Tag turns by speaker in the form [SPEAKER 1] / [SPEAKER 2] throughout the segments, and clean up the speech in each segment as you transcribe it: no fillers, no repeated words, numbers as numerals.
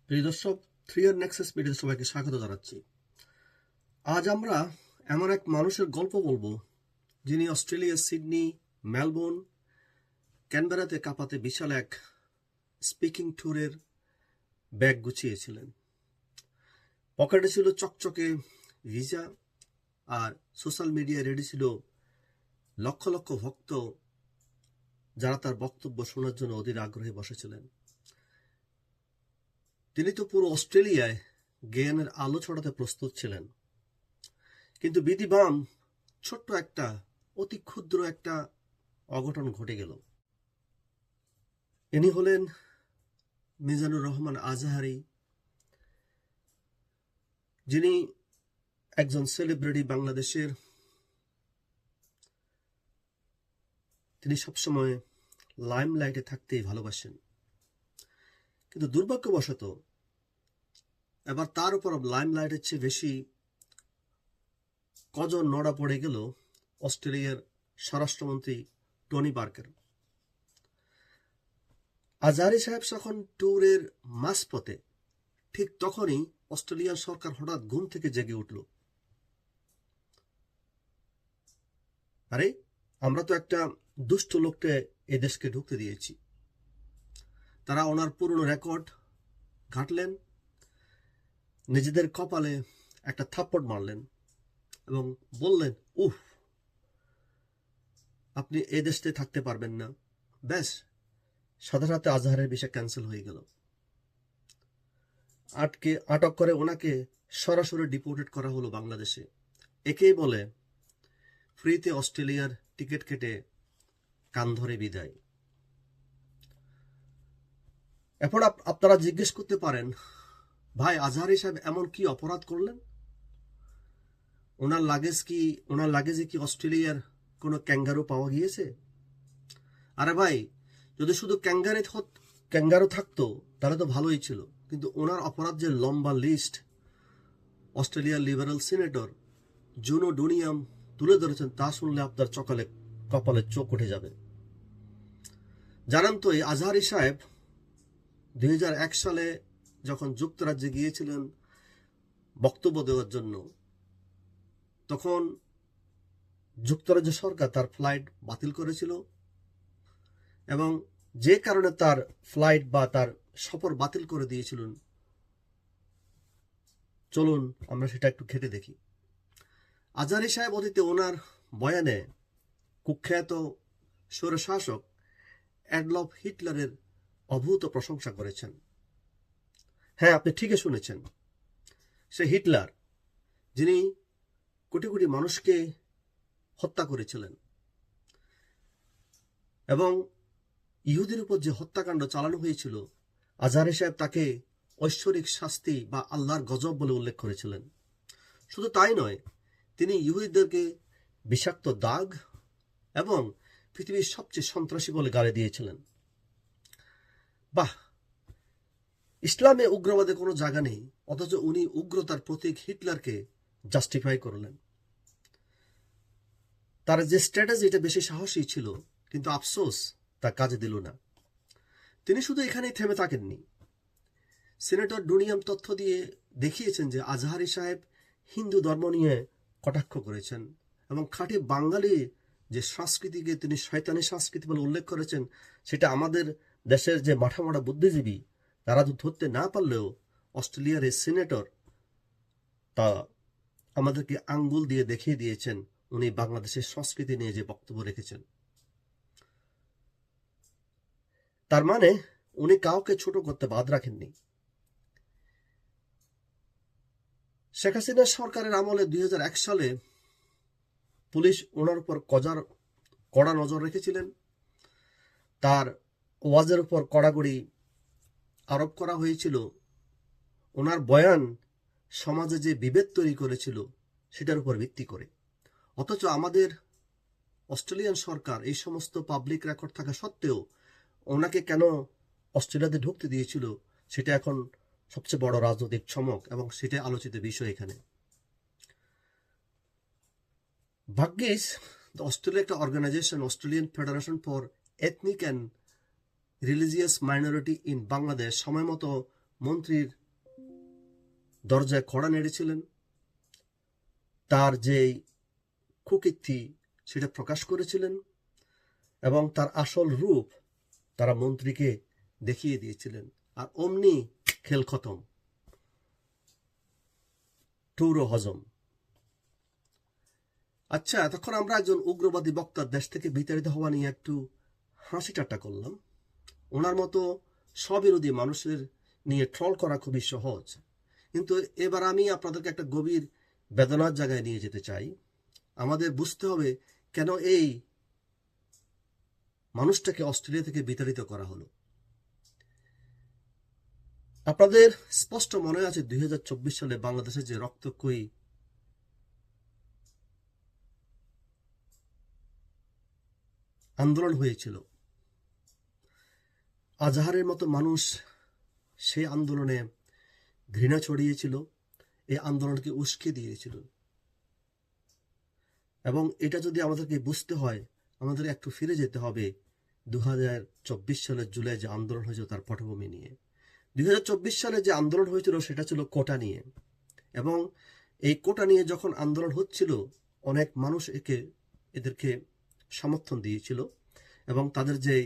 [SPEAKER 1] প্রিয় দর্শক, 3R Nexus মিডিয়াতে সবাইকে স্বাগত জানাচ্ছি। আজ আমরা এমন এক মানুষের গল্প বলবো যিনি অস্ট্রেলিয়ার সিডনি, মেলবোর্ন, ক্যানবেরাতে কাঁপাতে বিশাল এক স্পিকিং ট্যুরের ব্যাগ গুছিয়েছিলেন। পকেটে ছিল চকচকে ভিসা, আর সোশ্যাল মিডিয়ায় রেডি ছিল লক্ষ লক্ষ ভক্ত যারা তার বক্তব্য শোনার জন্য অধীর আগ্রহে বসেছিলেন। তিনি তো পুরো অস্ট্রেলিয়ায় জ্ঞানের আলো ছড়াতে প্রস্তুত ছিলেন, কিন্তু বিধিবাম ছোট্ট একটা অতি ক্ষুদ্র একটা অঘটন ঘটে গেল। ইনি হলেন মিজানুর রহমান আজহারি, যিনি একজন সেলিব্রিটি বাংলাদেশের। তিনি সবসময় লাইমলাইটে থাকতেই ভালোবাসেন, কিন্তু দুর্ভাগ্যবশত এবার তার উপর লাইমলাইটের চেয়ে বেশি কজন নড়া পড়ে গেল অস্ট্রেলিয়ার স্বরাষ্ট্রমন্ত্রী টনি বার্কের। আজহারি সাহেব যখন ট্যুরের মাঝপথে, ঠিক তখনই অস্ট্রেলিয়ার সরকার হঠাৎ ঘুম থেকে জেগে উঠল। আরে, আমরা তো একটা দুষ্ট লোককে এ দেশকে ঢুকতে দিয়েছি। তারা ওনার পুরনো রেকর্ড ঘাটলেন, নিজেদের কপালে একটা থাপ্পড় মারলেন এবং বললেন, উফ, আপনি এ দেশে থাকতে পারবেন না। ব্যাস, সাথে সাথে আজহারের ভিসা ক্যান্সেল হয়ে গেল। আটক করে ওনাকে সরাসরি ডিপোর্টেড করা হলো বাংলাদেশে। একেই বলে ফ্রিতে অস্ট্রেলিয়ার টিকিট কেটে কান ধরে বিদায়। এরপর আপনারা জিজ্ঞেস করতে পারেন, ভাই, আজহারি সাহেব এমন কি অপরাধ করলেন? ওনার লাগেজে কি অস্ট্রেলিয়ার কোনো ক্যাঙ্গারু পাওয়া গিয়েছে? আরে ভাই, যদি শুধু ক্যাঙ্গারু থাকতো তাহলে তো ভালোই ছিল, কিন্তু ওনার অপরাধ যে লম্বা লিস্ট অস্ট্রেলিয়ার লিবারেল সিনেটর জুনো ডুনিয়াম তুলে ধরেছেন, তা শুনলে আপনার কপালে চোখ উঠে যাবে। জানেন তো, এই আজহারি সাহেব 2001 সালে যখন যুক্তরাজ্যে গিয়েছিলেন বক্তব্য দেওয়ার জন্য, তখন যুক্তরাজ্য সরকার তার ফ্লাইট বাতিল করেছিল, এবং যে কারণে তার ফ্লাইট বা তার সফর বাতিল করে দিয়েছিলেন, চলুন আমরা সেটা একটু ঘেঁটে দেখি। আজহারি সাহেব অতীতে ওনার বয়ানে কুখ্যাত স্বৈরশাসক অ্যাডলফ হিটলারের অভূত প্রশংসা করেছেন। হ্যাঁ, আপনি ঠিকই শুনেছেন, সে হিটলার, যিনি কোটি কোটি মানুষকে হত্যা করেছিলেন এবং ইহুদির উপর যে হত্যাকাণ্ড চালানো হয়েছিল, আজহারি সাহেব তাকে ঐশ্বরিক শাস্তি বা আল্লাহর গজব বলে উল্লেখ করেছিলেন। শুধু তাই নয়, তিনি ইহুদিদেরকে বিষাক্ত দাগ এবং পৃথিবীর সবচেয়ে সন্ত্রাসী বলে গালি দিয়েছিলেন। বাহ, ইসলামে উগ্রবাদে কোনো জায়গা নেই, অথচ উনি উগ্রতার প্রতীক হিটলারকে জাস্টিফাই করলেন। তার যে স্ট্র্যাটেজি, এটা বেশি সাহসী ছিল, কিন্তু আফসোস তা কাজে দিল না। তিনি শুধু এখানেই থেমে থাকেননি। সিনেটর ডুনিয়াম তথ্য দিয়ে দেখিয়েছেন যে আজহারি সাহেব হিন্দু ধর্ম নিয়ে কটাক্ষ করেছেন এবং খাঁটি বাঙালি যে সংস্কৃতিকে তিনি শয়তানি সংস্কৃতি বলে উল্লেখ করেছেন, সেটা আমাদের দেশের যে মাঠামাঠা বুদ্ধিজীবী তারা তো ধরতে না পারলেও অস্ট্রেলিয়ার এই সিনেটর তা আমাদেরকে আঙ্গুল দিয়ে দেখিয়ে দিয়েছেন উনি বাংলাদেশের সংস্কৃতি নিয়ে যে বক্তব্য রেখেছেন। তার মানে উনি কাউকে ছোট করতে বাদ রাখেননি। শেখ হাসিনা সরকারের আমলে 2001 সালে পুলিশ ওনার উপর কড়া নজর রেখেছিলেন। তার ওয়াজের উপর কড়াকড়ি আরোপ করা হয়েছিল। ওনার বয়ান সমাজে যে বিভেদ তৈরি করেছিল সেটার উপর ভিত্তি করে। অথচ আমাদের অস্ট্রেলিয়ান সরকার এই সমস্ত পাবলিক রেকর্ড থাকা সত্ত্বেও ওনাকে কেন অস্ট্রেলিয়াতে ঢুকতে দিয়েছিল, সেটা এখন সবচেয়ে বড় রাজনৈতিক চমক এবং সেটা আলোচিত বিষয় এখানে। ভাগ্যিস অস্ট্রেলিয়া একটা organisation, Australian federation for ethnic and religious minority in Bangladesh, সময় মতো মন্ত্রীর দরজায় কড়া নেড়েছিলেন, তার যে কুকীর্তি সেটা প্রকাশ করেছিলেন এবং তার আসল রূপ তারা মন্ত্রীকে দেখিয়ে দিয়েছিলেন। আর অমনি খেল খতম, টৌর হজম। আচ্ছা, এতক্ষণ আমরা একজন উগ্রবাদী বক্তার দেশ থেকে বিতাড়িত হওয়া নিয়ে একটু হাসি ঠাট্টা করলাম। ওনার মতো স্ববিরোধী মানুষের নিয়ে ট্রল করা খুবই সহজ, কিন্তু এবার আমি আপনাদেরকে একটা গভীর বেদনার জায়গায় নিয়ে যেতে চাই। আমাদের বুঝতে হবে কেন এই মানুষটাকে অস্ট্রেলিয়া থেকে বিতাড়িত করা হলো। আপনাদের স্পষ্ট মনে আছে 2024 সালে বাংলাদেশে যে রক্তক্ষয়ী আন্দোলন হয়েছিল, আজহারের মতো মানুষ সেই আন্দোলনে ঘৃণা ছড়িয়েছিল, এই আন্দোলনকে উস্কে দিয়েছিল। এবং এটা যদি আমাদেরকে বুঝতে হয়, আমাদের একটু ফিরে যেতে হবে 2024 সালের জুলাই যে আন্দোলন হয়েছিল তার পটভূমি নিয়ে। 2024 সালে যে আন্দোলন হয়েছিল সেটা ছিল কোটা নিয়ে, এবং এই কোটা নিয়ে যখন আন্দোলন হচ্ছিল অনেক মানুষ এদেরকে সমর্থন দিয়েছিল এবং তাদের যে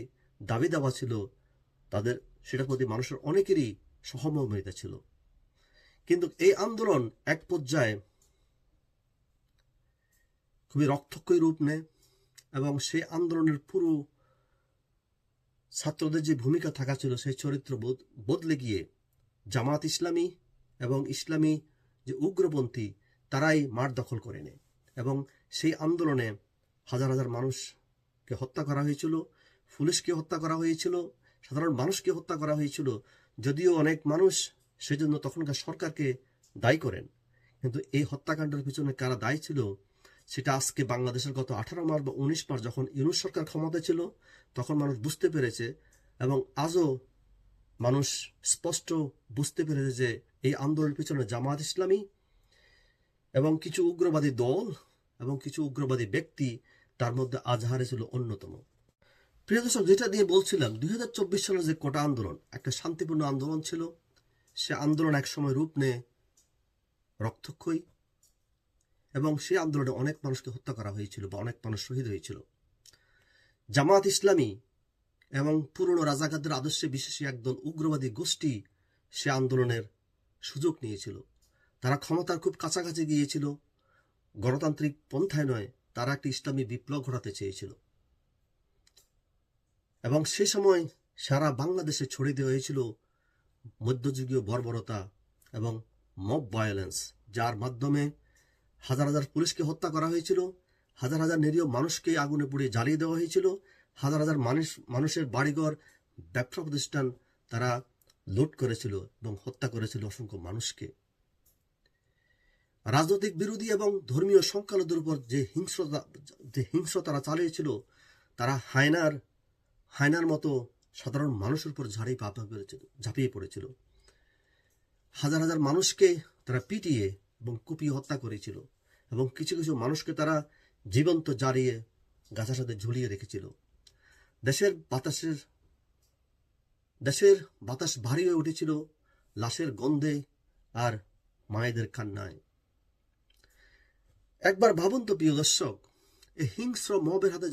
[SPEAKER 1] দাবি দাবা ছিল তাদের সেটার প্রতি মানুষের অনেকেরই সহমর্মিতা ছিল। কিন্তু এই আন্দোলন এক পর্যায়ে খুবই রক্তক্ষয়ী রূপ নেয় এবং সেই আন্দোলনের পুরো ছাত্রদের যে ভূমিকা থাকা ছিল সেই চরিত্র বদলে গিয়ে জামাত ইসলামী এবং ইসলামী যে উগ্রপন্থী তারাই মাঠ দখল করে নেয় এবং সেই আন্দোলনে হাজার হাজার মানুষকে হত্যা করা হয়েছিল, পুলিশকে হত্যা করা হয়েছিল, সাধারণ মানুষকে হত্যা করা হয়েছিল। যদিও অনেক মানুষ সেজন্য তখনকার সরকারকে দায়ী করেন, কিন্তু এই হত্যাকাণ্ডের পিছনে কারা দায়ী ছিল সেটা আজকে বাংলাদেশের গত 18 মাস বা 19 মাস যখন ইউনূস সরকার ক্ষমতায় ছিল তখন মানুষ বুঝতে পেরেছে, এবং আজও মানুষ স্পষ্ট বুঝতে পেরেছে যে এই আন্দোলনের পিছনে জামাত ইসলামী এবং কিছু উগ্রবাদী দল এবং কিছু উগ্রবাদী ব্যক্তি, তার মধ্যে আজহারে ছিল অন্যতম। প্রিয় দর্শক, যেটা দিয়ে বলছিলাম 2024 সালের যে কোটা আন্দোলন একটা শান্তিপূর্ণ আন্দোলন ছিল, সে আন্দোলন একসময় রূপ নেয় রক্তক্ষয়ী এবং সেই আন্দোলনে অনেক মানুষকে হত্যা করা হয়েছিল বা অনেক মানুষ শহীদ হয়েছিল। জামাত ইসলামী এবং পুরনো রাজাকারদের আদর্শে বিশ্বাসী একদল উগ্রবাদী গোষ্ঠী সে আন্দোলনের সুযোগ নিয়েছিল। তারা ক্ষমতার খুব কাছাকাছি গিয়েছিল, গণতান্ত্রিক পন্থায় নয়, তারা একটি ইসলামী বিপ্লব ঘটাতে চেয়েছিল এবং সে সময় সারা বাংলাদেশে ছড়িয়ে দেওয়া হয়েছিল মধ্যযুগীয় বর্বরতা এবং মব ভায়োলেন্স, যার মাধ্যমে হাজার হাজার পুলিশকে হত্যা করা হয়েছিল, হাজার হাজার নিরীহ মানুষকে আগুনে পুড়িয়ে জ্বালিয়ে দেওয়া হয়েছিল, হাজার হাজার মানুষের বাড়িঘর ব্যবসা প্রতিষ্ঠান তারা লুট করেছিল এবং হত্যা করেছিল অসংখ্য মানুষকে। রাজনৈতিক বিরোধী এবং ধর্মীয় সংখ্যালঘুদের উপর যে হিংস্রতা তারা চালিয়েছিল, তারা হায়নার মতো সাধারণ মানুষের উপর ঝাঁপিয়ে পড়েছিল। হাজার হাজার মানুষকে তারা পিটিয়ে এবং কুপিয়ে হত্যা করেছিল এবং কিছু কিছু মানুষকে তারা জীবন্ত জ্বালিয়ে গাছের সাথে ঝুলিয়ে রেখেছিল। দেশের বাতাস ভারী হয়ে উঠেছিল লাশের গন্ধে আর মায়েদের কান্নায়। একবার ভাবুন তো প্রিয় দর্শক, এই হিংস্র মবের হাতে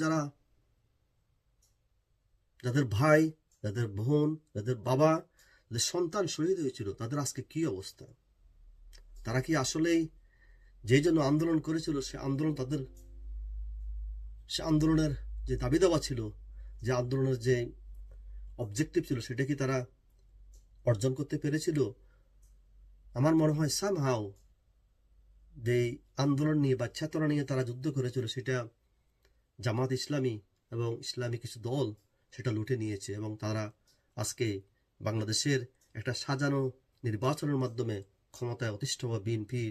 [SPEAKER 1] যাদের ভাই, যাদের বোন, যাদের বাবা, যাদের সন্তান শহীদ হয়েছিল, তাদের আজকে কি অবস্থা? তারা কি আসলেই যে জন্য আন্দোলন করেছিল সে আন্দোলনের যে দাবি দাওয়া ছিল, যে আন্দোলনের যে অবজেক্টিভ ছিল, সেটা কি তারা অর্জন করতে পেরেছিল? আমার মনে হয় সামহাও যে আন্দোলন নিয়ে বা চেতনা নিয়ে তারা যুদ্ধ করেছিল সেটা জামাত ইসলামী এবং ইসলামী কিছু দল সেটা লুটে নিয়েছে এবং তারা আজকে বাংলাদেশের একটা সাজানো নির্বাচনের মাধ্যমে ক্ষমতায় অতিষ্ঠ হওয়া বিএনপি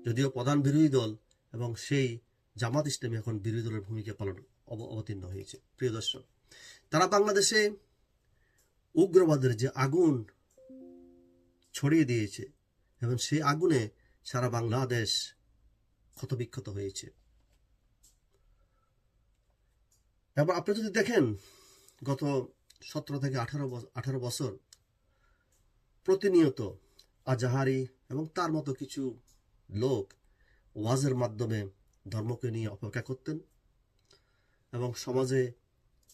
[SPEAKER 1] যদিও প্রধান বিরোধী দল এবং সেই জামাত ইসলামী এখন বিরোধী দলের ভূমিকা পালন অবতীর্ণ হয়েছে। প্রিয় দর্শক, তারা বাংলাদেশে উগ্রবাদের যে আগুন ছড়িয়ে দিয়েছে এবং সেই আগুনে সারা বাংলাদেশ ক্ষতবিক্ষত হয়েছে। এবার আপনি যদি দেখেন গত 17 থেকে 18 বছর প্রতিনিয়ত আজাহারি এবং তার মতো কিছু লোক ওয়াজের মাধ্যমে ধর্মকে নিয়ে অপেক্ষা করতেন এবং সমাজে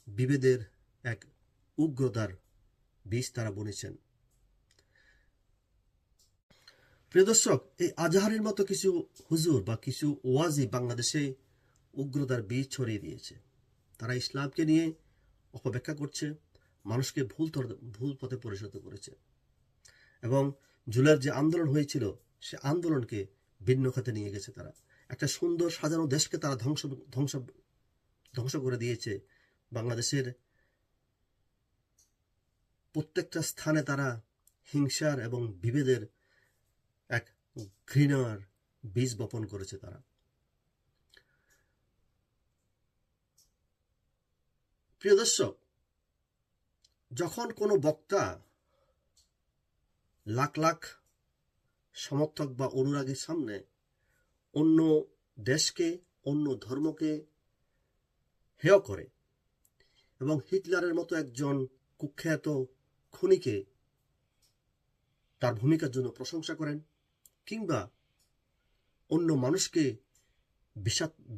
[SPEAKER 1] বিভেদের এক উগ্রতার বীজ তারা বুনেছেন। প্রিয় দর্শক, এই আজাহারির মতো কিছু হুজুর বা কিছু ওয়াজি বাংলাদেশে উগ্রতার বীজ ছড়িয়ে দিয়েছে। তারা ইসলামকে নিয়ে অপব্যাখ্যা করছে, মানুষকে ভুল পথে পরিচালিত করেছে এবং জুলাইয়ের যে আন্দোলন হয়েছিল সে আন্দোলনকে ভিন্ন খাতে নিয়ে গেছে। তারা একটা সুন্দর সাজানো দেশকে তারা ধ্বংস করে দিয়েছে। বাংলাদেশের প্রত্যেকটা স্থানে তারা হিংসার এবং বিভেদের এক ঘৃণার বীজ বপন করেছে। তারা প্রিয় দর্শক, যখন কোনো বক্তা লাখ লাখ সমর্থক বা অনুরাগীর সামনে অন্য দেশকে, অন্য ধর্মকে হেয় করে এবং হিটলারের মতো একজন কুখ্যাত খুনিকে তার ভূমিকার জন্য প্রশংসা করেন, কিংবা অন্য মানুষকে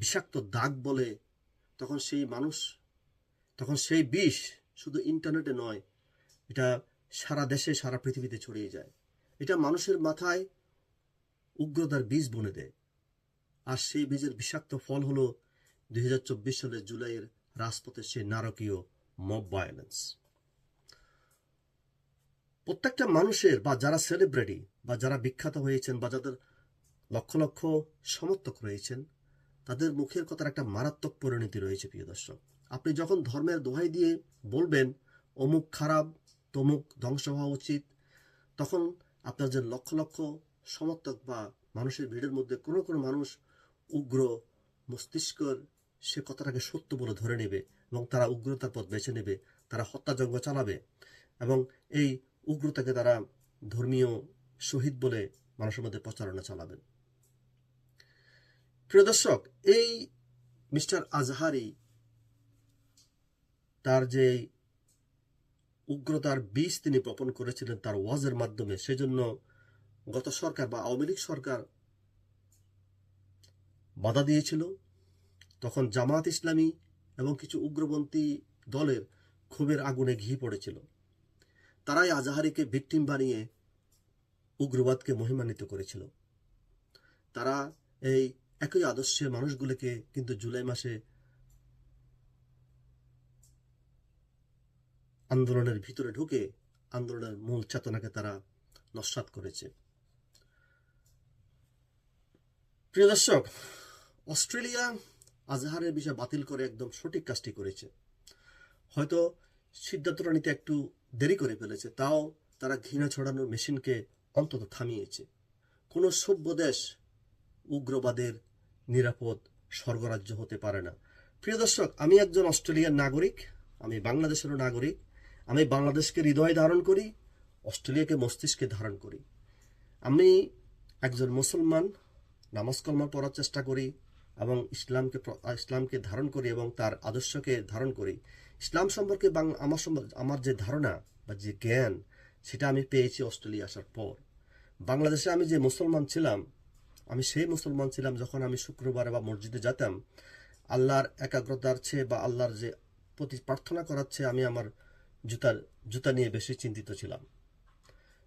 [SPEAKER 1] বিষাক্ত দাগ বলে, তখন সেই বিষ শুধু ইন্টারনেটে নয়, এটা সারা দেশে, সারা পৃথিবীতে ছড়িয়ে যায়। এটা মানুষের মাথায় উগ্রতার বীজ বুনে দেয়। আর সেই বীজের বিষাক্ত ফল হলো 2024 সালের জুলাইয়ের রাজপথের সেই নারকীয় মব ভায়োলেন্স। প্রত্যেকটা মানুষের, বা যারা সেলিব্রিটি বা যারা বিখ্যাত হয়েছেন বা যাদের লক্ষ লক্ষ সমর্থক রয়েছেন, তাদের মুখের কথার একটা মারাত্মক পরিণতি রয়েছে। প্রিয় দর্শক, আপনি যখন ধর্মের দোহাই দিয়ে বলবেন অমুক খারাপ, তমুক ধ্বংস হওয়া উচিত, তখন আপনার যে লক্ষ লক্ষ সমর্থক বা মানুষের ভিড়ের মধ্যে কোনো কোনো মানুষ উগ্র মস্তিষ্কর সে কথাটাকে সত্য বলে ধরে নেবে এবং তারা উগ্রতার পথ বেছে নেবে, তারা হত্যাযজ্ঞ চালাবে এবং এই উগ্রতাকে তারা ধর্মীয় শহীদ বলে মানুষের মধ্যে প্রচারণা চালাবেন। প্রিয় দর্শক, এই মিস্টার আজহারি তার যে উগ্রতার বীজ তিনি বপন করেছিলেন তার ওয়াজের মাধ্যমে, সেজন্য গত সরকার বা আওয়ামী লীগ সরকার বাধা দিয়েছিল। তখন জামাত ইসলামী এবং কিছু উগ্রপন্থী দলের ক্ষোভের আগুনে ঘি পড়েছিল। তারাই আজহারিকে ভিকটিম বানিয়ে উগ্রবাদকে মহিমান্বিত করেছিল। তারা এই একই আদর্শের মানুষগুলোকে কিন্তু জুলাই মাসে আন্দোলনের ভিতরে ঢুকে আন্দোলনের মূল চেতনাকে তারা নস্যাৎ করেছে। প্রিয় দর্শক, অস্ট্রেলিয়া আজহারের বিষয় বাতিল করে একদম সঠিক কাজটি করেছে। হয়তো সিদ্ধান্তটা নিতে একটু দেরি করে ফেলেছে, তাও তারা ঘৃণা ছড়ানোর মেশিনকে অন্তত থামিয়েছে। কোনো সভ্য দেশ উগ্রবাদের নিরাপদ স্বর্গরাজ্য হতে পারে না। প্রিয় দর্শক, আমি একজন অস্ট্রেলিয়ার নাগরিক, আমি বাংলাদেশেরও নাগরিক। আমি বাংলাদেশকে হৃদয়ে ধারণ করি, অস্ট্রেলিয়াকে মস্তিষ্কে ধারণ করি। আমি একজন মুসলমান, নামাজ কলমা পড়ার চেষ্টা করি এবং ইসলামকে ধারণ করি এবং তার আদর্শকে ধারণ করি। ইসলাম সম্পর্কে আমার যে ধারণা বা যে জ্ঞান, সেটা আমি পেয়েছি অস্ট্রেলিয়া আসার পর। বাংলাদেশে আমি যে মুসলমান ছিলাম, আমি সেই মুসলমান ছিলাম যখন আমি শুক্রবারে বা মসজিদে যেতাম, আল্লাহর একাগ্রতার চেয়ে বা আল্লাহর যে প্রতি প্রার্থনা করার চেয়ে আমি আমার জুতা নিয়ে বেশি চিন্তিত ছিলাম।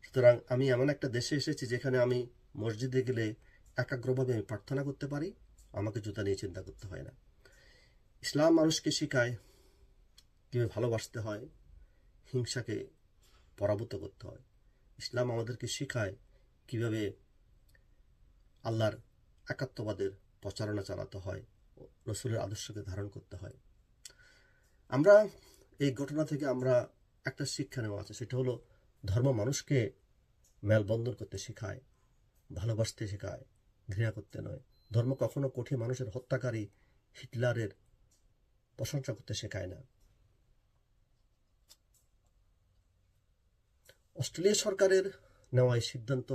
[SPEAKER 1] সুতরাং আমি এমন একটা দেশে এসেছি যেখানে আমি মসজিদে গেলে একাগ্রভাবে আমি প্রার্থনা করতে পারি, আমাকে জুতা নিয়ে চিন্তা করতে হয় না। ইসলাম মানুষকে শেখায় কীভাবে ভালোবাসতে হয়, হিংসাকে পরাভূত করতে হয়। ইসলাম আমাদেরকে শেখায় কিভাবে আল্লাহর একাত্মবাদের প্রচারণা চালাতে হয়, রসুলের আদর্শকে ধারণ করতে হয়। আমরা এই ঘটনা থেকে আমরা একটা শিক্ষা নেওয়া আছে, সেটা হলো ধর্ম মানুষকে মেলবন্ধন করতে শেখায়, ভালোবাসতে শেখায়, ঘৃণা করতে নয়। ধর্ম কখনো কঠিন মানুষের হত্যাকারী হিটলারের প্রশংসা করতে শেখায় না। অস্ট্রেলিয়া সরকারের নেওয়া এই সিদ্ধান্ত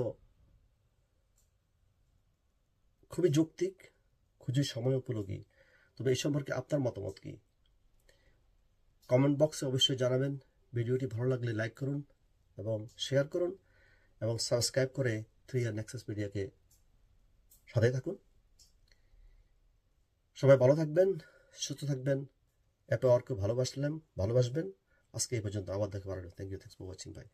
[SPEAKER 1] খুবই যৌক্তিক, খুবই সময় উপযোগী। তবে এই সম্পর্কে আপনার মতামত কি? কমেন্ট বক্সে অবশ্যই জানাবেন। ভিডিওটি ভালো লাগলে লাইক করুন এবং শেয়ার করুন এবং সাবস্ক্রাইব করে 3R নেক্সাস মিডিয়াকে সাথে থাকুন। সবাই ভালো থাকবেন, সুস্থ থাকবেন, একে অপরকে ভালোবাসবেন। আজকে এই পর্যন্ত, আবার দেখা পারবেন। Thank you, thanks for watching, by.